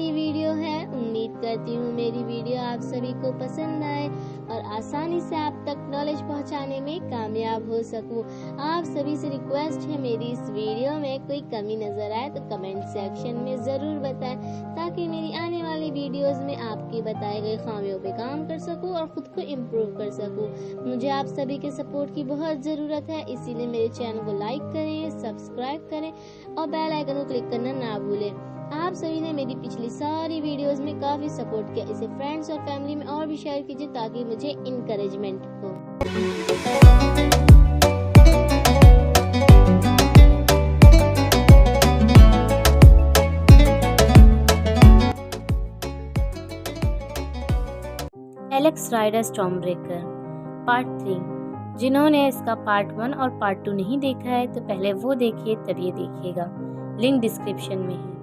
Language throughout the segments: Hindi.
की वीडियो है। उम्मीद करती हूँ मेरी वीडियो आप सभी को पसंद आए और आसानी से आप तक नॉलेज पहुँचाने में कामयाब हो सकूँ। आप सभी से रिक्वेस्ट है, मेरी इस वीडियो में कोई कमी नजर आए तो कमेंट सेक्शन में ज़रूर बताएं, ताकि मेरी आने वाली वीडियोस में आपके बताए गए खामियों पे काम कर सकूँ और खुद को इम्प्रूव कर सकूँ। मुझे आप सभी के सपोर्ट की बहुत ज़रूरत है, इसीलिए मेरे चैनल को लाइक करें, सब्सक्राइब करें और बेल आइकन को क्लिक करना ना भूलें। आप सभी ने मेरी पिछली सारी वीडियोस में काफ़ी सपोर्ट किया। इसे फ्रेंड्स और फैमिली में और भी शेयर कीजिए ताकि मुझे इंकरेजमेंट हो। Alex Rider Stormbreaker part 3। जिन्होंने इसका पार्ट 1 और पार्ट 2 नहीं देखा है तो पहले वो देखिए, तब ये देखिएगा। लिंक डिस्क्रिप्शन में है।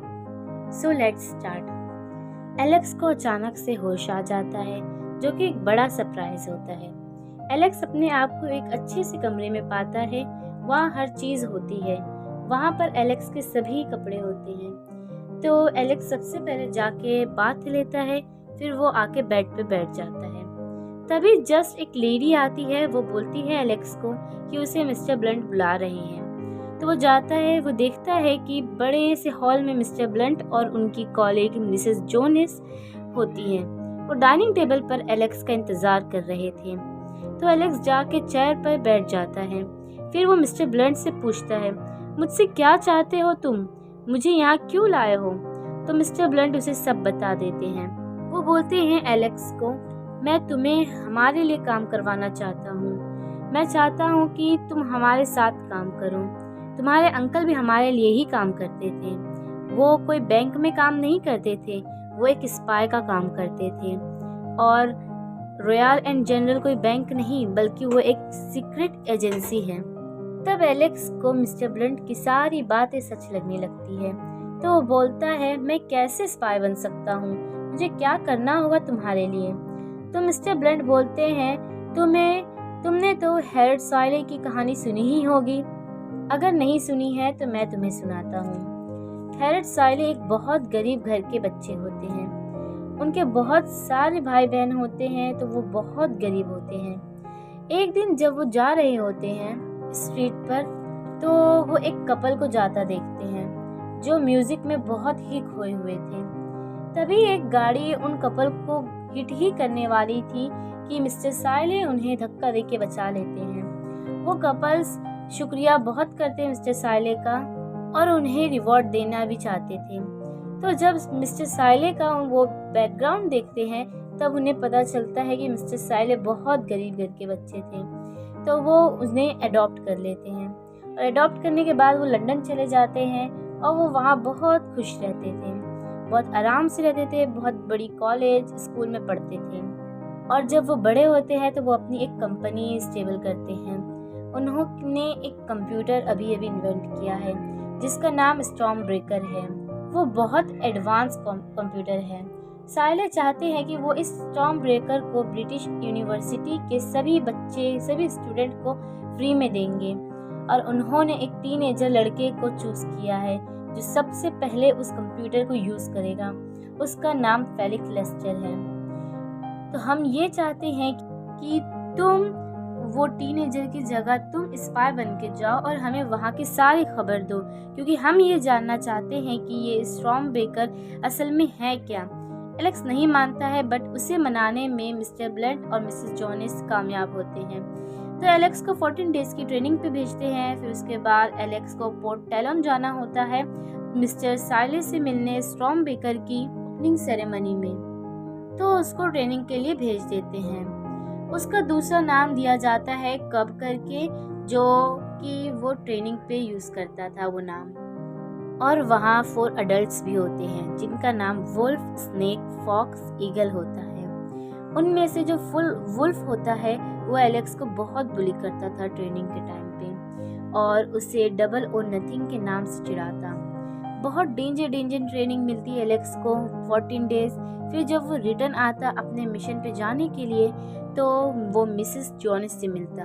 So let's start. एलेक्स को अचानक से होश आ जाता है, जो कि एक बड़ा सरप्राइज होता है। एलेक्स अपने आप को एक अच्छे से कमरे में पाता है। वहाँ हर चीज़ होती है। वहाँ पर एलेक्स के सभी कपड़े होते हैं। तो एलेक्स सबसे पहले जाके बाथ लेता है, फिर वो आके बेड पे बैठ जाता है। तभी जस्ट एक लेडी आती है। वो बोलती है एलेक्स को कि उसे मिस्टर ब्लंट बुला रहे हैं। तो वो जाता है। वो देखता है कि बड़े से हॉल में मिस्टर ब्लंट और उनकी कॉलीग मिसेस जोनिस होती हैं। वो डाइनिंग टेबल पर एलेक्स का इंतज़ार कर रहे थे। तो एलेक्स जाके चेयर पर बैठ जाता है। फिर वो मिस्टर ब्लंट से पूछता है, मुझसे क्या चाहते हो तुम? मुझे यहाँ क्यों लाए हो? तो मिस्टर ब्लंट उसे सब बता देते हैं। वो बोलते हैं एलेक्स को, मैं तुम्हें हमारे लिए काम करवाना चाहता हूँ। मैं चाहता हूँ कि तुम हमारे साथ काम करो। तुम्हारे अंकल भी हमारे लिए ही काम करते थे। वो कोई बैंक में काम नहीं करते थे, वो एक स्पाई का काम करते थे। और रॉयल एंड जनरल कोई बैंक नहीं, बल्कि वो एक सीक्रेट एजेंसी है। तब एलेक्स को मिस्टर ब्लंट की सारी बातें सच लगने लगती है। तो वो बोलता है, मैं कैसे स्पाई बन सकता हूँ? मुझे क्या करना होगा तुम्हारे लिए? तो मिस्टर ब्लंट बोलते हैं, तुमने तो हैरल्ड साइले की कहानी सुनी ही होगी। अगर नहीं सुनी है तो मैं तुम्हें सुनाता हूँ। हैरल्ड साइले एक बहुत गरीब घर के बच्चे होते हैं। उनके बहुत सारे भाई बहन होते हैं, तो वो बहुत गरीब होते हैं। एक दिन जब वो जा रहे होते हैं स्ट्रीट पर, तो वो एक कपल को जाता देखते हैं जो म्यूजिक में बहुत ही खोए हुए थे। तभी एक गाड़ी उन कपल को हिट ही करने वाली थी कि मिस्टर साइले उन्हें धक्का देके बचा लेते हैं। वो कपल्स शुक्रिया बहुत करते हैं मिस्टर साइले का और उन्हें रिवॉर्ड देना भी चाहते थे। तो जब मिस्टर साइले का वो बैकग्राउंड देखते हैं, तब उन्हें पता चलता है कि मिस्टर साइले बहुत गरीब घर के बच्चे थे। तो वो उन्हें अडॉप्ट कर लेते हैं और अडॉप्ट करने के बाद वो लंदन चले जाते हैं और वो वहाँ बहुत खुश रहते थे, बहुत आराम से रहते थे, बहुत बड़ी कॉलेज स्कूल में पढ़ते थे। और जब वो बड़े होते हैं तो वो अपनी एक कंपनी स्टेबल करते हैं। उन्होंने एक कंप्यूटर अभी इन्वेंट किया है जिसका नाम स्टॉर्म ब्रेकर है। वो बहुत एडवांस कंप्यूटर है। साइले चाहते हैं कि वो इस स्टॉर्म ब्रेकर को ब्रिटिश यूनिवर्सिटी के सभी स्टूडेंट को फ्री में देंगे। और उन्होंने एक टीनेजर लड़के को चूज़ किया है जो सबसे पहले उस कंप्यूटर को यूज़ करेगा। उसका नाम फेलिक्स लेस्टर है। तो हम ये चाहते हैं कि तुम वो टीनेजर की जगह तुम स्पाई बन के जाओ और हमें वहाँ की सारी खबर दो, क्योंकि हम ये जानना चाहते हैं कि ये स्टॉर्म ब्रेकर असल में है क्या। एलेक्स नहीं मानता है, बट उसे मनाने में मिस्टर ब्लंट और मिसेस जोनिस कामयाब होते हैं। तो एलेक्स को 14 डेज की ट्रेनिंग पे भेजते हैं। फिर उसके बाद एलेक्स को पोर्ट टेलन जाना होता है मिस्टर साइले से मिलने स्टॉर्म ब्रेकर की ओपनिंग सेरेमनी में। तो उसको ट्रेनिंग के लिए भेज देते हैं। उसका दूसरा नाम दिया जाता है कब करके, जो कि वो ट्रेनिंग पे यूज़ करता था वो नाम। और वहाँ 4 अडल्ट्स भी होते हैं जिनका नाम वुल्फ, स्नेक, फॉक्स, ईगल होता है। उनमें से जो फुल वुल्फ होता है वो एलेक्स को बहुत बुली करता था ट्रेनिंग के टाइम पे और उसे डबल और नथिंग के नाम से चिढ़ाता। बहुत डेंजर ट्रेनिंग मिलती है एलेक्स को 14 डेज। फिर जब वो रिटर्न आता अपने मिशन पे जाने के लिए, तो वो मिसेस जोनिस से मिलता।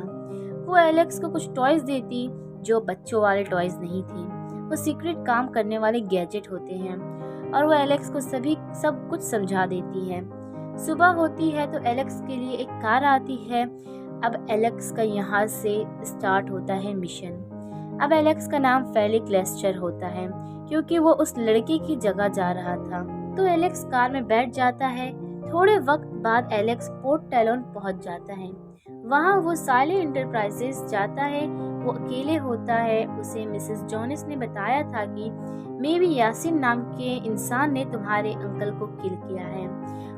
वो एलेक्स को कुछ टॉयज़ देती जो बच्चों वाले टॉयज़ नहीं थे, वो सीक्रेट काम करने वाले गैजेट होते हैं। और वो एलेक्स को सब कुछ समझा देती है। सुबह होती है तो एलेक्स के लिए एक कार आती है। अब एलेक्स का यहाँ से स्टार्ट होता है मिशन। अब एलेक्स का नाम फेलिक्स लेस्टर होता है क्योंकि वो उस लड़के की जगह जा रहा था। तो एलेक्स कार में बैठ जाता है। थोड़े वक्त बाद एलेक्स पोर्ट टैलोन पहुंच जाता है। वहाँ वो साइले इंटरप्राइजेस जाता है। वो अकेले होता है। उसे मिसेस जॉनिस ने बताया था कि मे बी यासिन नाम के इंसान ने तुम्हारे अंकल को किल किया है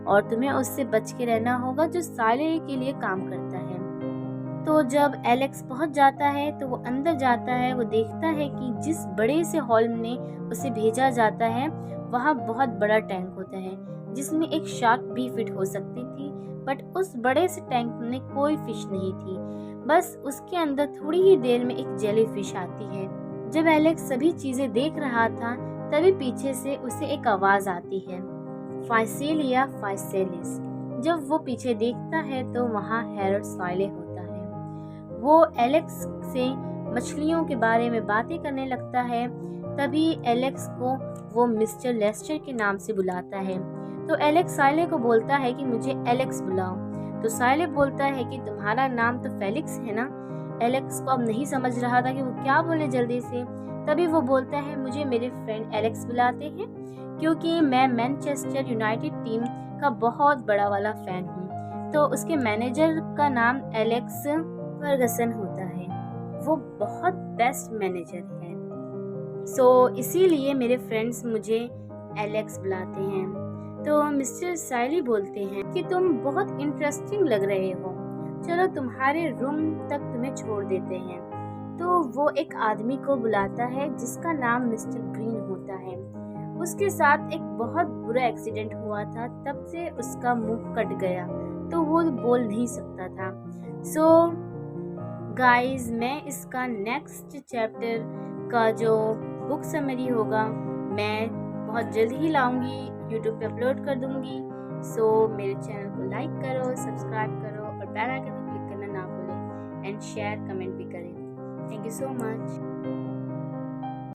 और तुम्हें उससे बच के रहना होगा, जो साइले के लिए काम करता है। तो जब एलेक्स पहुंच जाता है तो वो अंदर जाता है। वो देखता है कि जिस बड़े से हॉल में उसे भेजा जाता है वहाँ बहुत बड़ा टैंक होता है जिसमें एक शार्क भी फिट हो सकती थी, बट उस बड़े से टैंक में कोई फिश नहीं थी। बस उसके अंदर थोड़ी ही देर में एक जेली फिश आती है। जब एलेक्स सभी चीजें देख रहा था तभी पीछे से उसे एक आवाज आती है, फाइसेलिया फाइसेलिस। जब वो पीछे देखता है तो वहाँ हैरोल्ड साइले होता है। वो एलेक्स से मछलियों के बारे में बातें करने लगता है। तभी एलेक्स को वो मिस्टर लेस्टर के नाम से बुलाता है। तो एलेक्स साइले को बोलता है कि मुझे एलेक्स बुलाओ। तो साइले बोलता है कि तुम्हारा नाम तो फेलिक्स है ना। एलेक्स को अब नहीं समझ रहा था कि वो क्या बोले जल्दी से। तभी वो बोलता है मुझे मेरे फ्रेंड एलेक्स बुलाते हैं क्योंकि मैं मैनचेस्टर यूनाइटेड टीम का बहुत बड़ा वाला फैन हूँ। तो उसके मैनेजर का नाम एलेक्स फर्गसन होता है। वो बहुत बेस्ट मैनेजर है। इसीलिए मेरे फ्रेंड्स मुझे एलेक्स बुलाते हैं। तो मिस्टर साइली बोलते हैं कि तुम बहुत इंटरेस्टिंग लग रहे हो, चलो तुम्हारे रूम तक तुम्हें छोड़ देते हैं। तो वो एक आदमी को बुलाता है जिसका नाम मिस्टर ग्रीन होता है। उसके साथ एक बहुत बुरा एक्सीडेंट हुआ था, तब से उसका मुंह कट गया तो वो बोल नहीं सकता था। गाइस, मैं इसका नेक्स्ट चैप्टर का जो बुक समरी होगा मैं बहुत जल्द ही लाऊंगी, यूट्यूब पे अपलोड कर दूंगी। मेरे चैनल को लाइक करो, सब्सक्राइब करो और बेल आइकन पे क्लिक करना ना भूलें एंड शेयर कमेंट भी करें। Thank you so much.